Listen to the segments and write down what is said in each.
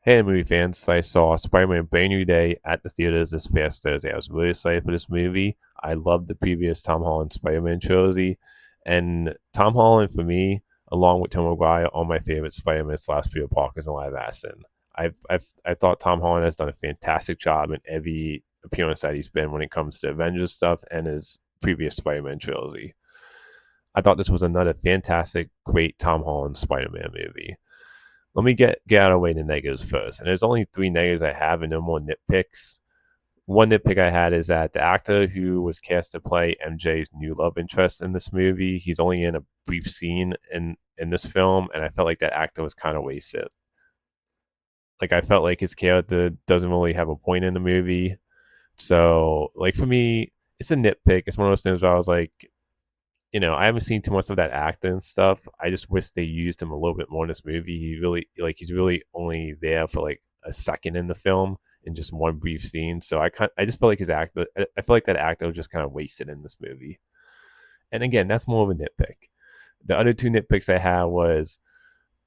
Hey, movie fans. I saw Spider Man Brand New Day at the theaters this past Thursday. I was really excited for this movie. I loved the previous Tom Holland Spider Man trilogy. And Tom Holland, for me, along with Tom Maguire, are my favorite Spider Man slash Peter Parkers in live action. I thought Tom Holland has done a fantastic job in every appearance that he's been when it comes to Avengers stuff and his previous Spider Man trilogy. I thought this was another fantastic, great Tom Holland Spider Man movie. Let me get out of the way the negatives first. And there's only three negatives I have and no more nitpicks. One nitpick I had is that the actor who was cast to play MJ's new love interest in this movie, he's only in a brief scene in this film, and I felt like that actor was kind of wasted. Like I felt like his character doesn't really have a point in the movie. So like for me, it's a nitpick. It's one of those things where I was like, I haven't seen too much of that actor and stuff. I just wish they used him a little bit more in this movie. He's really only there for like a second in the film in just one brief scene. So I just felt like his actor. I feel like that actor was just kind of wasted in this movie. And again, that's more of a nitpick. The other two nitpicks I had was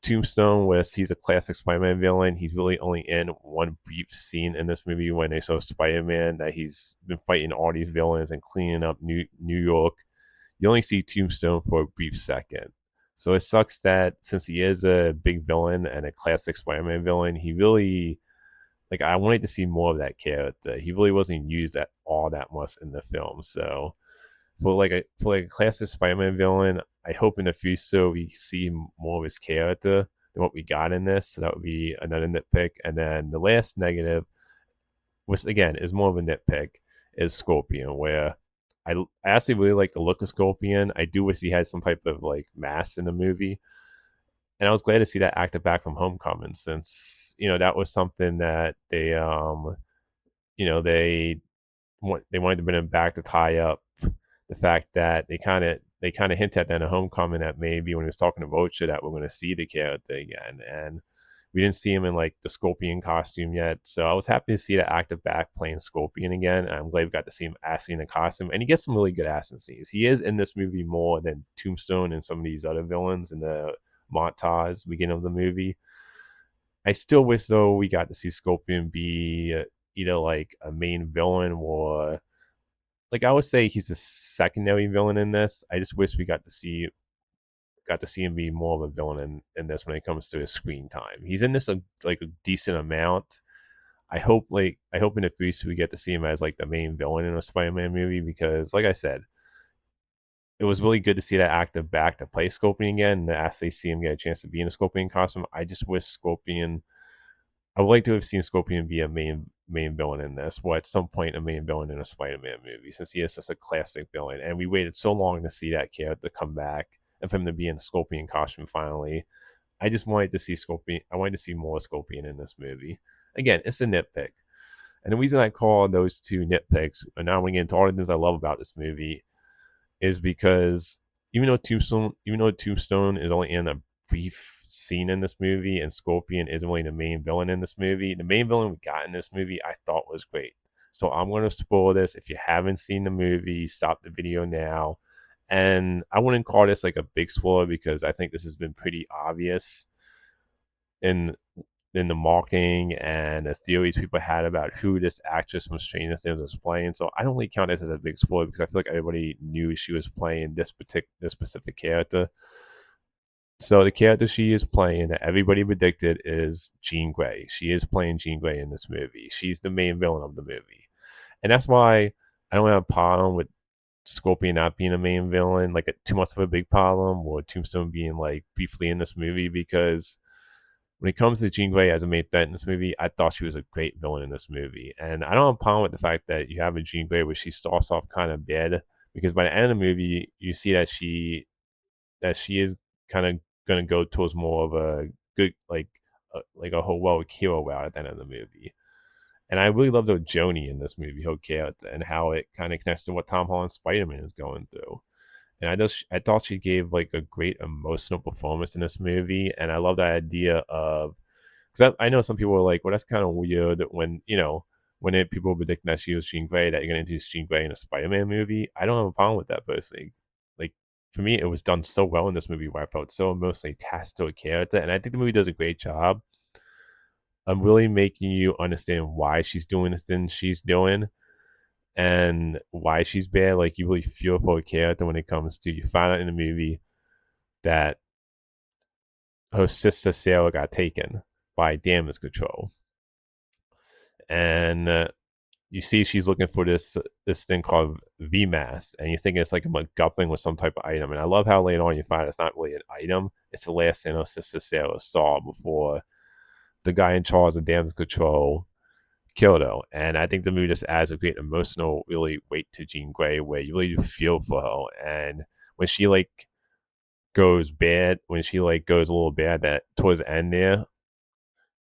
Tombstone, where he's a classic Spider-Man villain. He's really only in one brief scene in this movie when they show Spider-Man that he's been fighting all these villains and cleaning up New York. You only see Tombstone for a brief second. So it sucks that since he is a big villain and a classic Spider-Man villain, he really like I wanted to see more of that character. He really wasn't used at all that much in the film. So for like a classic Spider-Man villain, I hope in the future we see more of his character than what we got in this. So that would be another nitpick. And then the last negative, which again is more of a nitpick, is Scorpion, where I actually really like the look of Scorpion. I do wish he had some type of like mask in the movie, and I was glad to see that actor back from Homecoming, since that was something that you know they they wanted to bring him back to tie up the fact that they kind of hint at that in Homecoming that maybe when he was talking to Vulture that we're going to see the character again, and we didn't see him in like the Scorpion costume yet. So I was happy to see that actor back playing Scorpion again. I'm glad we got to see him actually in the costume, and he gets some really good action scenes. He is in this movie more than Tombstone and some of these other villains in the montage beginning of the movie. I still wish though we got to see Scorpion be either like a main villain or like I would say he's a secondary villain in this. I just wish we got to see him be more of a villain in this when it comes to his screen time. He's in this like a decent amount. I hope in the future we get to see him as like the main villain in a Spider-Man movie because like I said, it was really good to see that actor back to play Scorpion again and to actually see him get a chance to be in a Scorpion costume. I just wish Scorpion I would like to have seen Scorpion be a main villain in this, or at some point a main villain in a Spider-Man movie, since he is such a classic villain, and we waited so long to see that character come back and for him to be in a Scorpion costume finally. I just wanted to see Scorpion. I wanted to see more Scorpion in this movie. Again, it's a nitpick, and the reason I call those two nitpicks, and now we get into all the things I love about this movie, is because even though Tombstone is only in a brief scene in this movie and Scorpion isn't really the main villain in this movie, the main villain we got in this movie I thought was great. So I'm going to spoil this. If you haven't seen the movie, stop the video now. And I wouldn't call this like a big spoiler because I think this has been pretty obvious in in the marketing and the theories people had about who this actress from Stranger Things was playing. So I don't really count this as a big spoiler because I feel like everybody knew she was playing this specific character. So the character she is playing that everybody predicted is Jean Grey. She is playing Jean Grey in this movie. She's the main villain of the movie. And that's why I don't have a problem with Scorpion not being a main villain, like too much of a big problem, or Tombstone being like briefly in this movie because when it comes to Jean Grey as a main threat in this movie, I thought she was a great villain in this movie. And I don't have a problem with the fact that you have a Jean Grey where she starts off kind of bad because by the end of the movie, you see that she is kind of going to go towards more of a good like a heroic hero route at the end of the movie. And I really love the Joni in this movie, her character, and how it kind of connects to what Tom Holland Spider Man is going through. And I thought she gave like a great emotional performance in this movie, and I love that idea of because I know some people were like, well, that's kind of weird when people were predicting that she was Jean Grey, that you're going to introduce Jean Grey in a Spider-Man movie. I don't have a problem with that personally. Like for me, it was done so well in this movie where I felt so emotionally attached to a character, and I think the movie does a great job I'm really making you understand why she's doing the thing she's doing and why she's bad. Like you really feel for a character when it comes to you find out in the movie that her sister Sarah got taken by damage control, and you see she's looking for this thing called VMAS, and you think it's like a MacGuffin with some type of item. And I love how later on you find it's not really an item; it's the last thing her sister Sarah saw before the guy in charge of damage control killed her. And I think the movie just adds a great emotional, really weight to Jean Grey, where you really feel for her. And when she like goes bad, when she like goes a little bad, that towards the end there,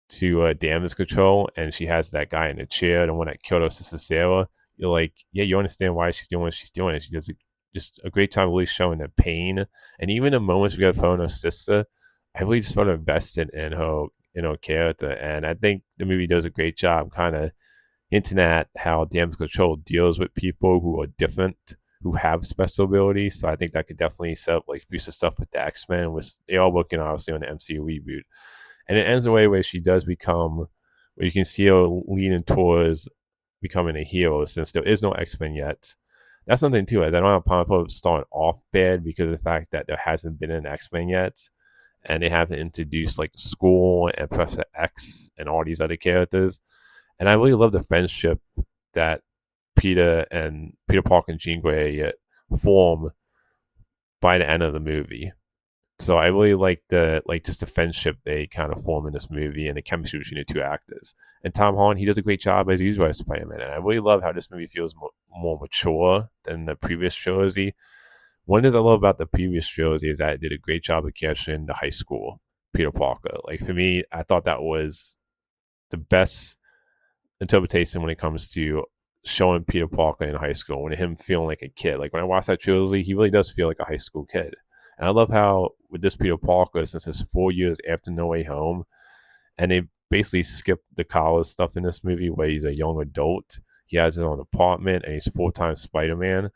to damage control, and she has that guy in the chair, the one that killed her sister Sarah. You're like, yeah, you understand why she's doing what she's doing, and she does just a great time really showing the pain, and even the moments we got her and her sister. I really just felt invested in her character, and I think the movie does a great job, kind of hinting at how damage control deals with people who are different, who have special abilities. So I think that could definitely set up like future stuff with the X Men, which they are working obviously on the MCU reboot. And it ends in a way where she does become, where you can see her leaning towards becoming a hero since there is no X Men yet. That's something too, as I don't have a problem starting off bad because of the fact that there hasn't been an X Men yet, and they haven't introduced like the school and Professor X and all these other characters. And I really love the friendship that Peter Parker and Jean Grey form by the end of the movie. So I really like just the friendship they kind of form in this movie and the chemistry between the two actors. And Tom Holland, he does a great job as usual as Spider-Man. And I really love how this movie feels more mature than the previous trilogy. One thing I love about the previous trilogy is that it did a great job of capturing the high school Peter Parker. Like for me, I thought that was the best interpretation when it comes to showing Peter Parker in high school, when him feeling like a kid. Like when I watch that trilogy, he really does feel like a high school kid. And I love how with this Peter Parker, since it's 4 years after No Way Home, and they basically skip the college stuff in this movie where he's a young adult. He has his own apartment and he's full-time Spider-Man.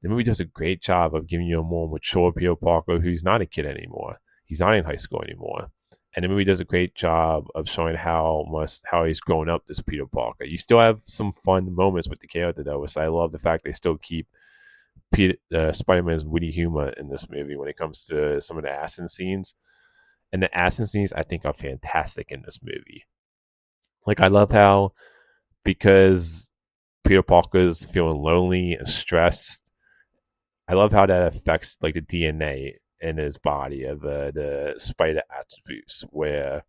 The movie does a great job of giving you a more mature Peter Parker who's not a kid anymore. He's not in high school anymore. And the movie does a great job of showing how he's grown up, this Peter Parker. You still have some fun moments with the character though, which I love the fact they still keep Spider-Man's witty humor in this movie when it comes to some of the action scenes. And the action scenes I think are fantastic in this movie. Like I love how, because Peter Parker's feeling lonely and stressed, I love how that affects like the DNA in his body of the spider attributes, where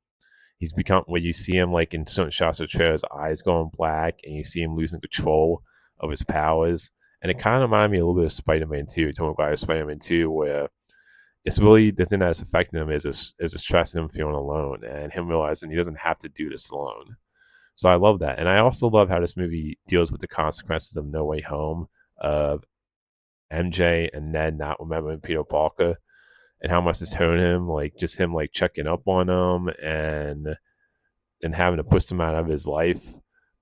you see him like in certain shots of trailers, eyes going black, and you see him losing control of his powers. And it kind of reminded me a little bit of Spider-Man 2, Tom McGuire's Spider-Man 2, where it's really the thing that's affecting him is the stress and him feeling alone and him realizing he doesn't have to do this alone. So I love that. And I also love how this movie deals with the consequences of No Way Home, of MJ and Ned not remembering Peter Parker, and how much it's hurt him, like just him like checking up on him and having to push him out of his life.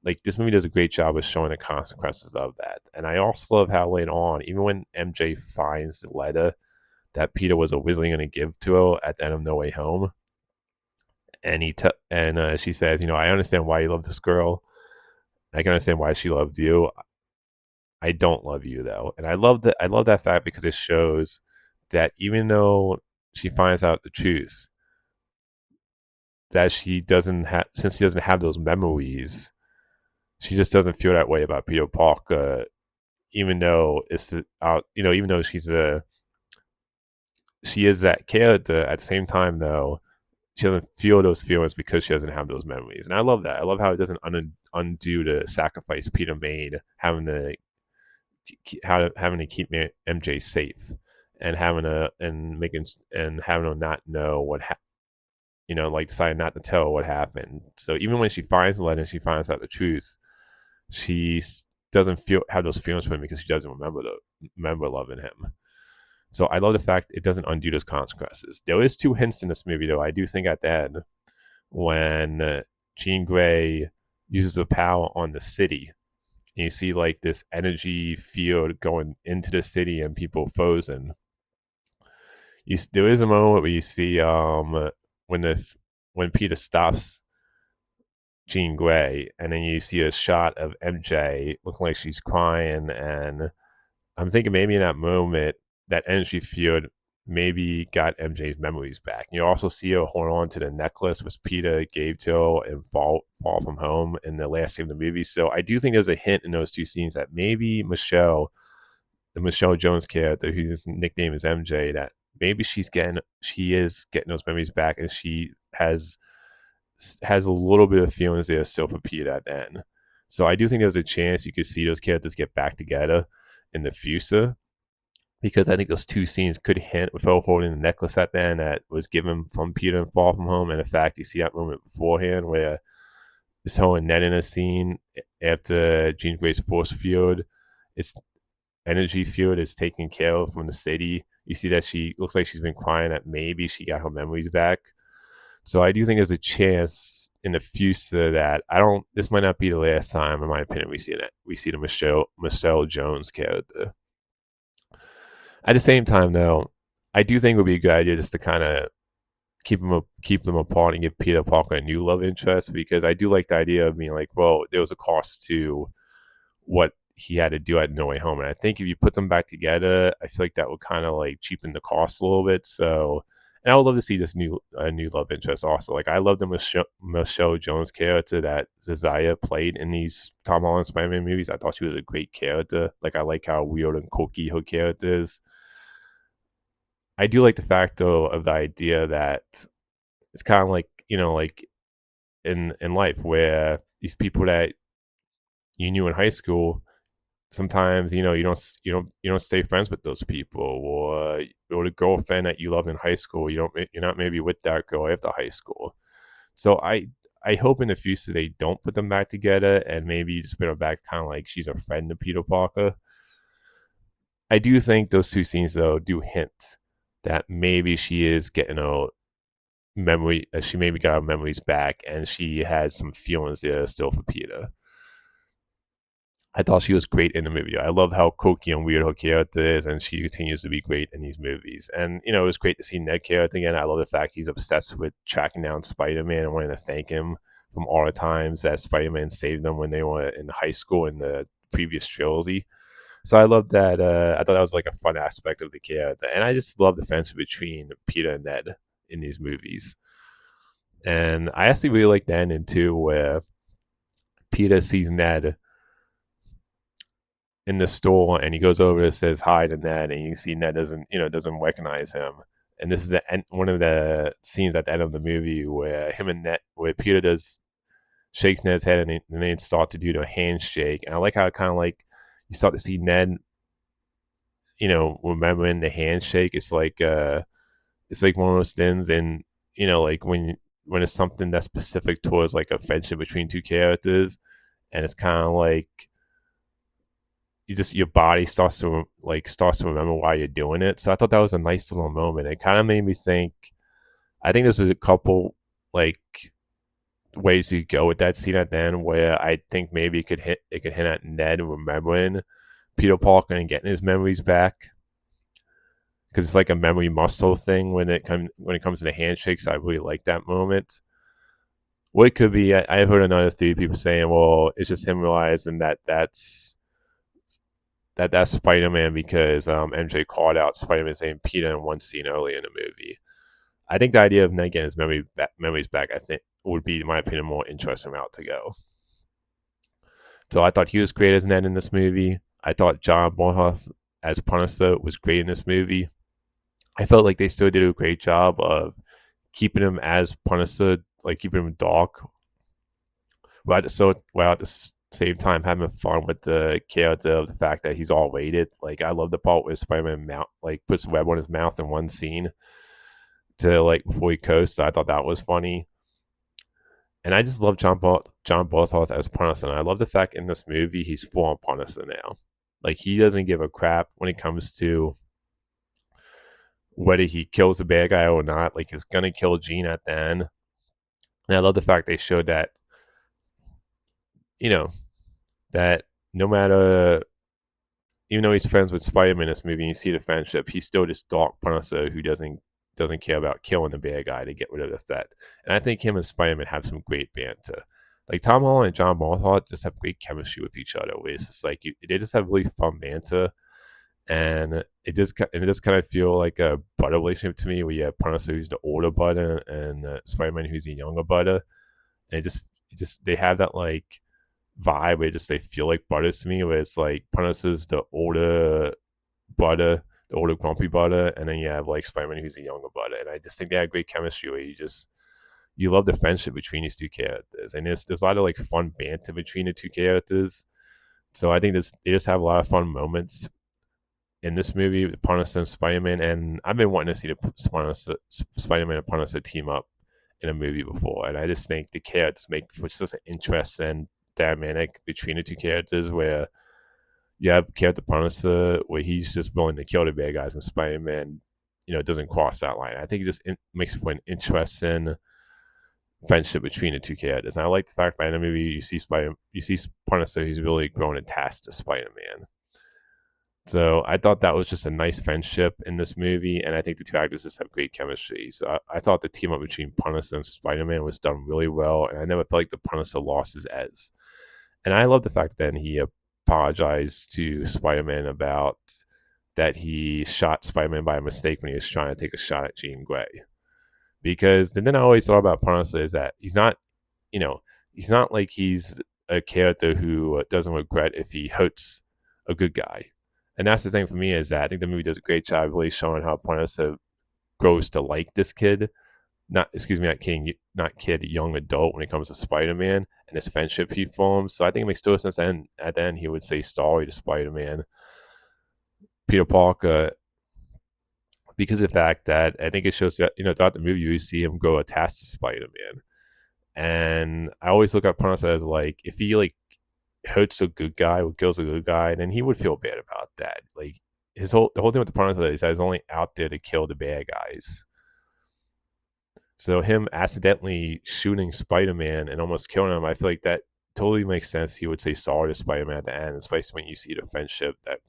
Like this movie does a great job of showing the consequences of that. And I also love how later on, even when MJ finds the letter that Peter was originally going to give to her at the end of No Way Home, and she says, I understand why you love this girl. I can understand why she loved you. I don't love you though, and I love that. I love that fact because it shows that even though she finds out the truth, that she doesn't have, since she doesn't have those memories, she just doesn't feel that way about Peter Parker. Even though even though she is that character. At the same time, though, she doesn't feel those feelings because she doesn't have those memories. And I love that. I love how it doesn't undo the sacrifice Peter made, having to keep MJ safe, and having her not know like deciding not to tell her what happened. So even when she finds the letter and she finds out the truth, she doesn't have those feelings for him because she doesn't remember loving him. So I love the fact it doesn't undo those consequences. There is two hints in this movie, though. I do think at the end, when Jean Grey uses her power on the city, and you see like this energy field going into the city and people frozen. There is a moment where you see when Peter stops Jean Grey, and then you see a shot of MJ looking like she's crying, and I'm thinking maybe in that moment, that energy field maybe got MJ's memories back. You also see her hold on to the necklace which Peter gave to her and fall from home in the last scene of the movie. So I do think there's a hint in those two scenes that maybe Michelle, the Michelle Jones character, whose nickname is MJ, that maybe she is getting those memories back, and she has a little bit of feelings there still for Peter at the end. So I do think there's a chance you could see those characters get back together in the future, because I think those two scenes could hint with her holding the necklace at the end that was given from Peter and Fall from Home. And in fact, you see that moment beforehand where it's her and Ned in a scene after Jean Grey's force field, its energy field is taken care of from the city. You see that she looks like she's been crying, that maybe she got her memories back. So I do think there's a chance in the future that this might not be the last time, in my opinion, we see the Michelle Jones character. At the same time, though, I do think it would be a good idea just to kind of keep them apart and give Peter Parker a new love interest, because I do like the idea of being like, well, there was a cost to what he had to do at No Way Home, and I think if you put them back together, I feel like that would kind of like cheapen the cost a little bit. So, and I would love to see this new love interest also. Like I love the Michelle Jones character that Zendaya played in these Tom Holland Spider-Man movies. I thought she was a great character. Like I like how weird and quirky her character is. I do like the fact though of the idea that it's kind of like, like in life where these people that you knew in high school, sometimes you don't stay friends with those people, or the girlfriend that you loved in high school, you're not maybe with that girl after high school. So I hope in the future they don't put them back together, and maybe you just put her back kind of like she's a friend to Peter Parker. I do think those two scenes though do hint that maybe she is getting a memory, she maybe got her memories back, and she has some feelings there still for Peter. I thought she was great in the movie. I loved how kooky and weird her character is, and she continues to be great in these movies. And, it was great to see Ned character again. I love the fact he's obsessed with tracking down Spider-Man and wanting to thank him from all the times that Spider-Man saved them when they were in high school in the previous trilogy. So I love that. I thought that was like a fun aspect of the character. And I just love the friendship between Peter and Ned in these movies. And I actually really like the ending too, where Peter sees Ned in the store and he goes over and says hi to Ned, and you see Ned doesn't recognize him. And this is one of the scenes at the end of the movie where where Peter shakes Ned's head, and they start to do the handshake. And I like how it kind of like you start to see Ned, remembering the handshake. It's like one of those things, and like when it's something that's specific towards like a friendship between two characters, and it's kind of like your body starts to remember why you're doing it. So I thought that was a nice little moment. It kind of made me think. I think there's a couple like ways you go with that scene at the end, where I think maybe it could hint at Ned remembering Peter Parker and getting his memories back, because it's like a memory muscle thing when it comes to the handshakes. I really like that moment. What it could be, I've heard another theory, people saying, well, it's just him realizing that's Spider-Man because MJ called out Spider-Man's name Peter in one scene earlier in the movie. I think the idea of Ned getting his memories back, I think, would be, in my opinion, a more interesting route to go. So I thought he was great as Ned in this movie. I thought John Bernthal as Punisher was great in this movie. I felt like they still did a great job of keeping him as Punisher, like keeping him dark, while at the same time having fun with the character of the fact that he's all weighted. Like I love the part where Spider-Man puts a web on his mouth in one scene to before he coasts. So I thought that was funny. And I just love John Bernthal as Punisher. And I love the fact in this movie he's full on Punisher now. Like he doesn't give a crap when it comes to whether he kills a bad guy or not. Like he's gonna kill Jean at the end. And I love the fact they showed that, that no matter, even though he's friends with Spider-Man in this movie, and you see the friendship, he's still this dark Punisher who doesn't care about killing the bad guy to get rid of the threat. And I think him and Spider-Man have some great banter. Like Tom Holland and John Malthot just have great chemistry with each other. Where it's just like they just have really fun banter, and it just kind of feel like a brother relationship to me, where you have Punisher who's the older brother and Spider-Man who's the younger brother, and it just they have that like vibe where just they feel like brothers to me, where it's like Punisher's the older brother, the older grumpy brother, and then you have like Spider-Man who's a younger brother, and I just think they have great chemistry where you love the friendship between these two characters, and there's a lot of like fun banter between the two characters. So I think they just have a lot of fun moments in this movie with Punisher and Spider-Man, and I've been wanting to see the Spider-Man and Punisher team up in a movie before, and I just think the characters make for just an interesting dynamic between the two characters where you have character Punisher where he's just willing to kill the bad guys, and Spider-Man, doesn't cross that line. I think it just makes for an interesting friendship between the two characters. And I like the fact that in the movie you see Punisher who's really grown attached to Spider-Man. So I thought that was just a nice friendship in this movie, and I think the two actors just have great chemistry. So I thought the team up between Punisher and Spider-Man was done really well, and I never felt like the Punisher lost his edge. And I love the fact that he apologized to Spider-Man about that he shot Spider-Man by mistake when he was trying to take a shot at Jean Grey. Because the thing I always thought about Punisher is that he's not like he's a character who doesn't regret if he hurts a good guy. And that's the thing for me is that I think the movie does a great job really showing how Punisher grows to like this kid, not kid, young adult when it comes to Spider-Man and his friendship he forms. So I think it makes total sense. And at the end, he would say sorry to Spider-Man, Peter Parker, because of the fact that I think it shows that throughout the movie you see him grow attached to Spider-Man. And I always look at Punisher as like if he like hurts a good guy or kills a good guy, then he would feel bad about that. Like the whole thing with the Punisher is that he's only out there to kill the bad guys. So him accidentally shooting Spider-Man and almost killing him, I feel like that totally makes sense. He would say sorry to Spider-Man at the end, especially when you see the friendship that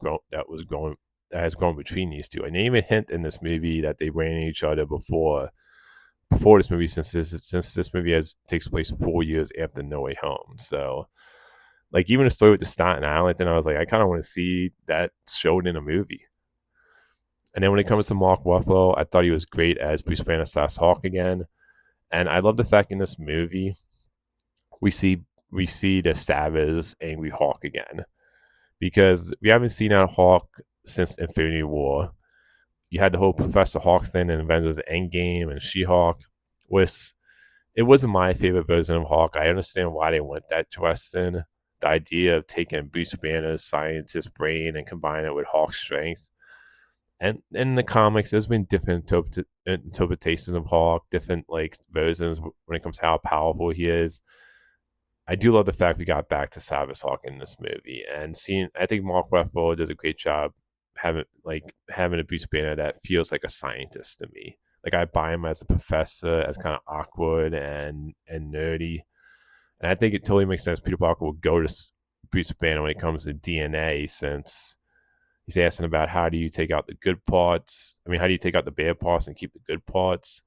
has grown between these two. And they even hint in this movie that they ran into each other before this movie, since this movie takes place 4 years after No Way Home. So like even the story with the Staten Island, then I was like, I kind of want to see that showed in a movie. And then when it comes to Mark Ruffalo, I thought he was great as Bruce Banner / Hawk again. And I love the fact in this movie we see the Savage angry Hawk again, because we haven't seen that Hawk since Infinity War. You had the whole Professor Hawk thing in Avengers Endgame and She-Hulk. It wasn't my favorite version of Hawk. I understand why they went that direction. The idea of taking Bruce Banner's scientist brain and combining it with Hawk's strength. And in the comics, there's been different interpretations of Hawk, different like versions when it comes to how powerful he is. I do love the fact we got back to Savage Hawk in this movie, and I think Mark Ruffalo does a great job having a Bruce Banner that feels like a scientist to me. Like I buy him as a professor, as kind of awkward and nerdy, and I think it totally makes sense. Peter Parker will go to Bruce Banner when it comes to DNA, since he's asking about how do you take out the good parts. I mean, how do you take out the bad parts and keep the good parts?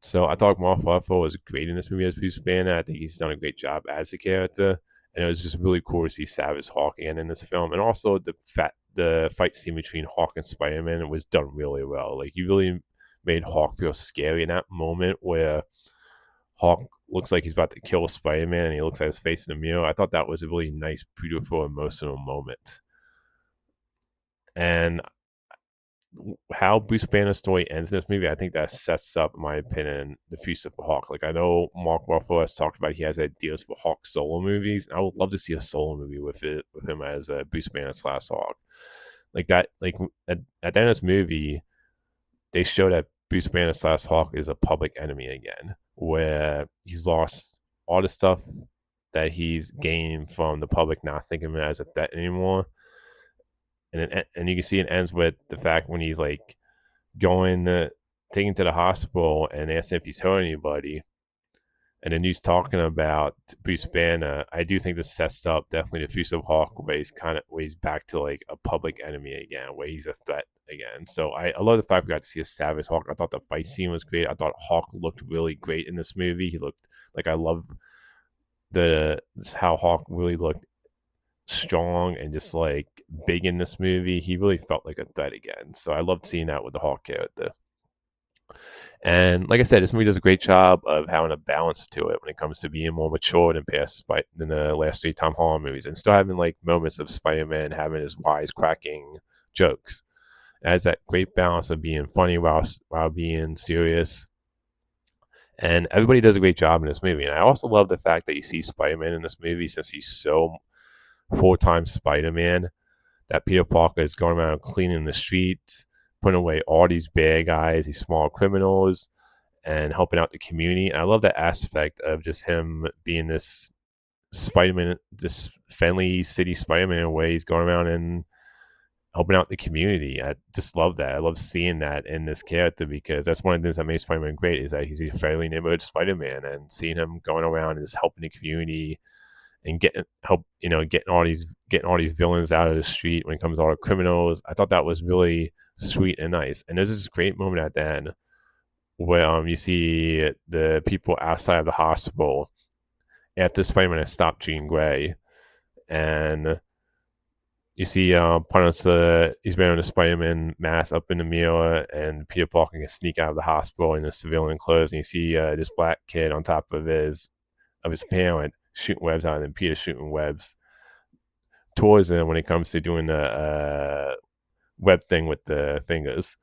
So I thought Mark Ruffalo was great in this movie as Bruce Banner. I think he's done a great job as a character, and it was just really cool to see Savage Hawk again in this film. And also the fight scene between Hawk and Spider-Man was done really well. Like you really made Hawk feel scary in that moment where Hawk looks like he's about to kill Spider-Man and he looks at his face in the mirror. I thought that was a really nice, beautiful, emotional moment. And how Bruce Banner's story ends in this movie, I think that sets up, in my opinion, the future for Hawk. Like I know Mark Ruffalo has talked about he has ideas for Hawk solo movies, and I would love to see a solo movie with him as a Bruce Banner / Hawk. Like that, like at the end of this movie, they show that Bruce Banner / Hawk is a public enemy again, where he's lost all the stuff that he's gained from the public not thinking of him as a threat anymore. And you can see it ends with the fact when he's like taken to the hospital and asking if he's hurt anybody, and then he's talking about Bruce Banner. I do think this sets up definitely the future of Hawk, where he's back to like a public enemy again, where he's a threat again. So I love the fact we got to see a Savage Hawk. I thought the fight scene was great. I thought Hawk looked really great in this movie. He looked like just how Hawk really looked strong and just like big in this movie. He really felt like a threat again. So I loved seeing that with the Hawk character. And like I said, this movie does a great job of having a balance to it when it comes to being more mature than the last three Tom Holland movies, and still having like moments of Spider-Man having his wisecracking jokes. It has that great balance of being funny while being serious. And everybody does a great job in this movie. And I also love the fact that you see Spider-Man in this movie, since he's so full-time Spider-Man, that Peter Parker is going around cleaning the streets, putting away all these bad guys, these small criminals, and helping out the community. And I love that aspect of just him being this Spider-Man, this friendly city Spider-Man, way he's going around and helping out the community. I just love that. I love seeing that in this character, because that's one of the things that makes Spider-Man great, is that he's a fairly neighborhood Spider-Man, and seeing him going around and just helping the community and getting getting all these villains out of the street when it comes to all the criminals. I thought that was really sweet and nice. And there's this great moment at the end where you see the people outside of the hospital after Spider-Man has stopped Jean Grey, and you see he's wearing a Spider-Man mask up in the mirror, and Peter Parker can sneak out of the hospital in his civilian clothes, and you see this black kid on top of his parent shooting webs out, and Peter shooting webs towards him when it comes to doing the web thing with the fingers.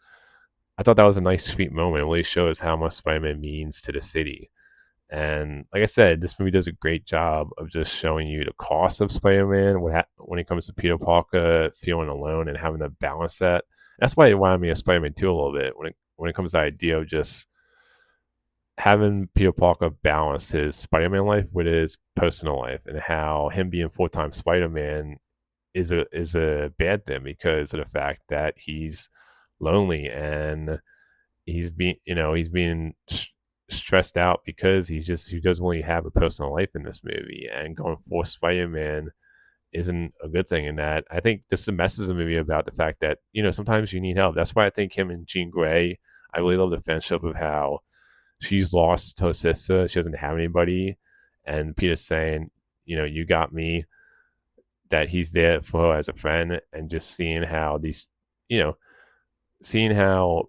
I thought that was a nice, sweet moment. It really shows how much Spider-Man means to the city. And like I said, this movie does a great job of just showing you the cost of Spider-Man when it comes to Peter Parker feeling alone and having to balance that. That's why it reminded me of Spider-Man 2 a little bit when it comes to the idea of just having Peter Parker balance his Spider-Man life with his personal life, and how him being full-time Spider-Man is a bad thing because of the fact that he's lonely, and he's being stressed out because he doesn't really have a personal life in this movie, and going for Spider-Man isn't a good thing. In that, I think this messes the movie about the fact that sometimes you need help. That's why I think him and Jean Grey, I really love the friendship of how she's lost her sister, she doesn't have anybody, and Peter's saying, you got me, that he's there for her as a friend, and just seeing how seeing how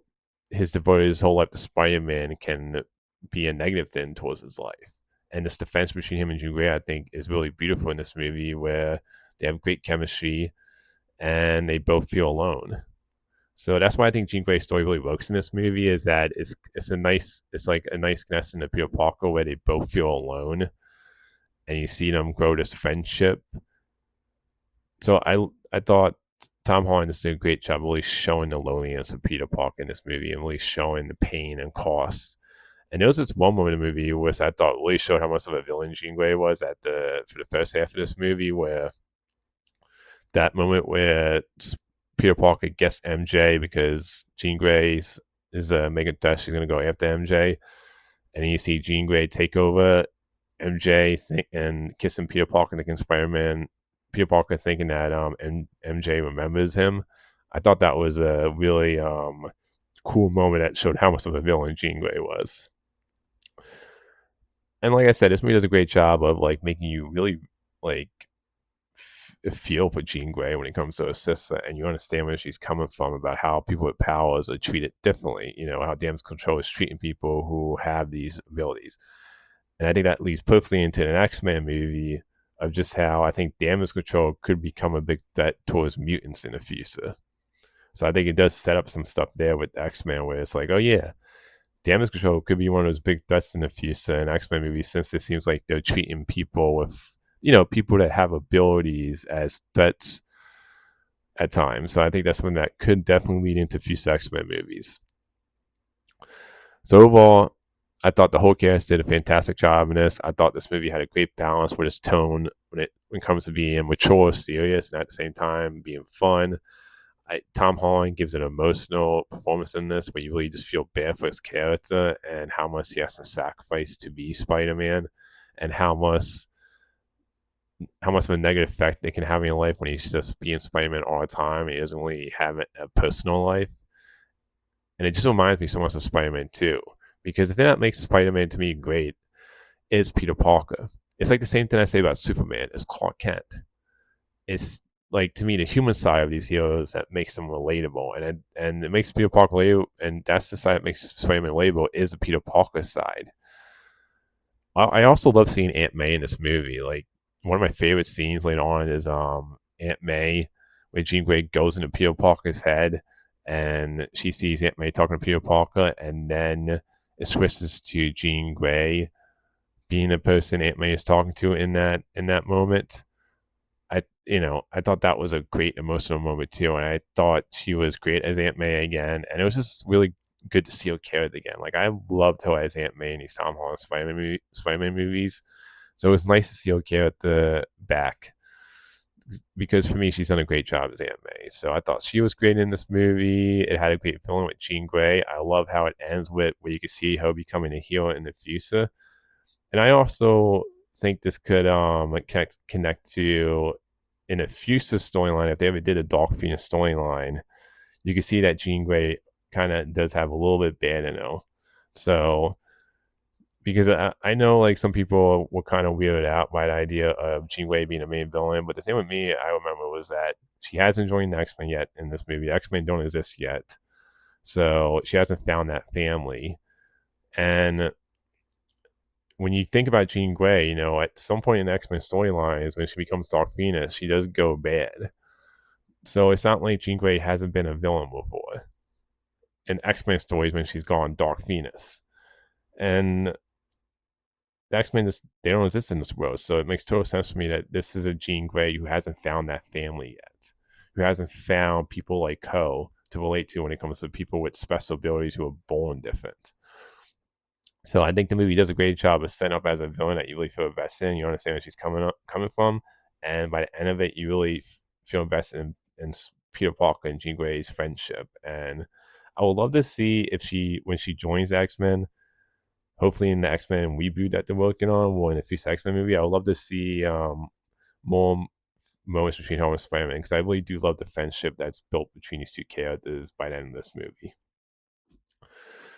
his devoted his whole life to Spider-Man can be a negative thing towards his life. And this defense between him and Jean Grey, I think, is really beautiful in this movie, where they have great chemistry and they both feel alone. So that's why I think Jean Grey's story really works in this movie, is that it's like a nice connection to Peter Parker, where they both feel alone, and you see them grow this friendship. So I thought Tom Holland did a great job really showing the loneliness of Peter Parker in this movie, and really showing the pain and costs. And there was this one moment in the movie which I thought really showed how much of a villain Jean Grey was for the first half of this movie, where that moment where Peter Parker gets MJ because Jean Grey is making threats she's going to go after MJ, and then you see Jean Grey take over MJ and kissing Peter Parker, thinking Spider-Man. Peter Parker thinking that MJ remembers him. I thought that was a really cool moment that showed how much of a villain Jean Grey was. And like I said, this movie does a great job of like making you really like feel for Jean Grey when it comes to her sister, and you understand where she's coming from about how people with powers are treated differently. How damage control is treating people who have these abilities. And I think that leads perfectly into an X-Men movie of just how I think damage control could become a big threat towards mutants in the future. So I think it does set up some stuff there with X-Men, where it's like, oh yeah, damage control could be one of those big threats in the future in X-Men movies, since it seems like they're treating people with, people that have abilities as threats at times. So I think that's something that could definitely lead into future X-Men movies. So overall, I thought the whole cast did a fantastic job in this. I thought this movie had a great balance with its tone when it comes to being mature, serious, and at the same time being fun. Tom Holland gives an emotional performance in this, where you really just feel bad for his character and how much he has to sacrifice to be Spider-Man, and how much of a negative effect it can have in your life when he's just being Spider-Man all the time and he doesn't really have a personal life. And it just reminds me so much of Spider-Man 2, because the thing that makes Spider-Man to me great is Peter Parker. It's like the same thing I say about Superman is Clark Kent. It's like, to me, the human side of these heroes that makes them relatable, and it makes Peter Parker relatable, and that's the side that makes Spider-Man relatable, is the Peter Parker side. I also love seeing Aunt May in this movie. Like, one of my favorite scenes later on is Aunt May, when Jean Grey goes into Peter Parker's head and she sees Aunt May talking to Peter Parker, and then it switches to Jean Grey being the person Aunt May is talking to in that moment. I thought that was a great emotional moment too, and I thought she was great as Aunt May again, and it was just really good to see her character again. Like, I loved her as Aunt May in these Tom Holland Spider-Man movies, so it was nice to see her character back, because for me, she's done a great job as Aunt May. So I thought she was great in this movie. It had a great villain with Jean Grey. I love how it ends with where you can see her becoming a hero in the future, and I also think this could connect to, in a future storyline, if they ever did a Dark Phoenix storyline, you can see that Jean Grey kind of does have a little bit bad in her. So, because I know, like, some people were kind of weirded out by the idea of Jean Grey being a main villain, but the thing with me, I remember, was that she hasn't joined the X-Men yet in this movie. The X-Men don't exist yet. So she hasn't found that family. And when you think about Jean Grey, at some point in the X-Men storylines, when she becomes Dark Phoenix, she does go bad. So it's not like Jean Grey hasn't been a villain before in X-Men stories when she's gone Dark Phoenix. And the X-Men, they don't exist in this world, so it makes total sense for me that this is a Jean Grey who hasn't found that family yet, who hasn't found people like Ko to relate to when it comes to people with special abilities who are born different. So I think the movie does a great job of setting up as a villain that you really feel invested in. You understand where she's coming from, and by the end of it, you really feel invested in Peter Parker and Jean Grey's friendship. And I would love to see if when she joins the X-Men, hopefully in the X-Men reboot that they're working on, or in a future X-Men movie, I would love to see more moments between her and Spider-Man, because I really do love the friendship that's built between these two characters by the end of this movie.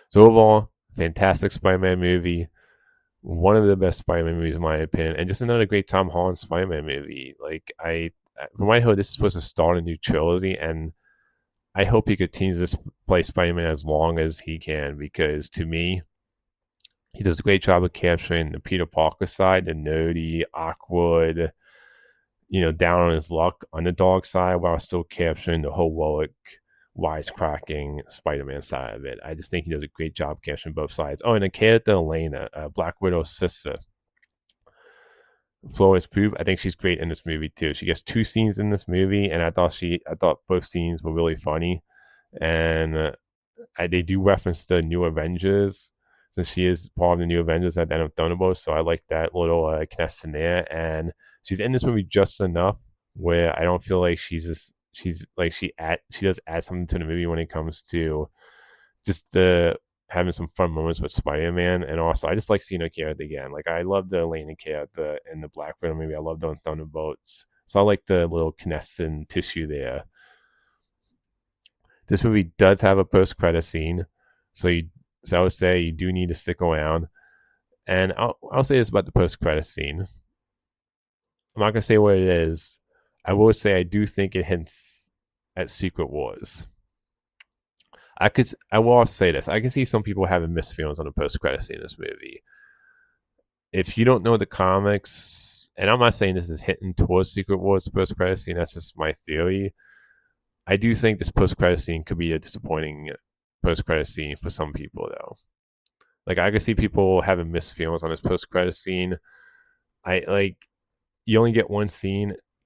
So overall, fantastic Spider-Man movie. One of the best Spider-Man movies in my opinion, and just another great Tom Holland Spider-Man movie. Like, from what I heard, this is supposed to start a new trilogy, and I hope he continues to play Spider-Man as long as he can, because to me, he does a great job of capturing the Peter Parker side, the nerdy, awkward, down on his luck underdog side, while still capturing the heroic, wisecracking Spider-Man side of it. I just think he does a great job capturing both sides. Oh, and the character Elena, Black Widow's sister, Florence Pugh, I think she's great in this movie too. She gets 2 scenes in this movie, and I thought both scenes were really funny, and they do reference the New Avengers, since she is part of the New Avengers at the end of Thunderbolts. So I like that little connection there, and she's in this movie just enough where I don't feel like she does add something to the movie when it comes to just having some fun moments with Spider-Man. And also, I just like seeing her character again. Like, I love the Elena character in the Black Widow movie. I love the Thunderbolts. So I like the little connection tissue there. This movie does have a post-credit scene, so I would say you do need to stick around. And I'll say this about the post-credit scene. I'm not gonna say what it is. I will say I do think it hints at Secret Wars. I will also say this. I can see some people having mixed feelings on the post-credit scene in this movie. If you don't know the comics, and I'm not saying this is hitting towards Secret Wars post-credit scene, that's just my theory. I do think this post-credit scene could be a disappointing post-credit scene for some people, though. Like, I can see people having mixed feelings on this post-credit scene. You only get one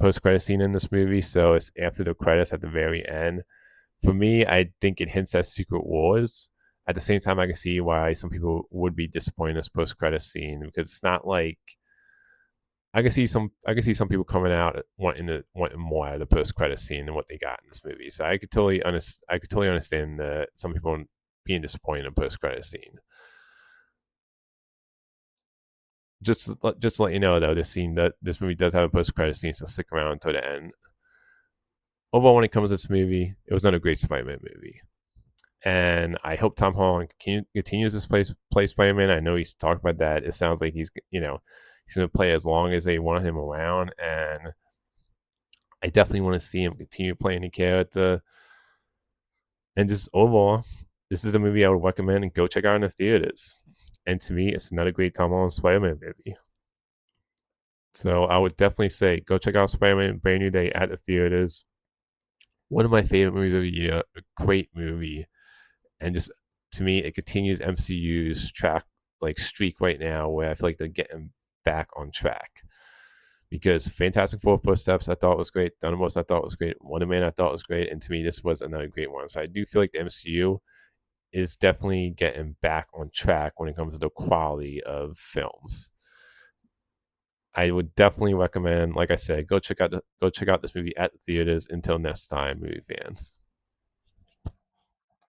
post-credit scene in this movie, so it's after the credits at the very end. For me, I think it hints at Secret Wars. At the same time, I can see why some people would be disappointed in this post-credit scene, because it's not like I can see some people coming out wanting more out of the post-credit scene than what they got in this movie. So I could totally understand some people being disappointed in the post-credit scene. Just to let you know, though, this movie does have a post-credit scene, so stick around until the end. Overall, when it comes to this movie, it was not a great Spider-Man movie. And I hope Tom Holland continues to play Spider-Man. I know he's talked about that. It sounds like he's He's going to play as long as they want him around, and I definitely want to see him continue playing the character. And just overall, this is a movie I would recommend and go check out in the theaters. And to me, it's another great Tom Holland Spider-Man movie. So I would definitely say go check out Spider-Man Brand New Day at the theaters. One of my favorite movies of the year, a great movie. And just to me, it continues MCU's streak right now where I feel like they're getting back on track. Because Fantastic Four Footsteps I thought was great, Thunderbolts I thought was great, Wonder Man I thought was great, and to me this was another great one. So I do feel like the MCU is definitely getting back on track when it comes to the quality of films. I would definitely recommend, like I said, go check out this movie at the theaters. Until next time, movie fans.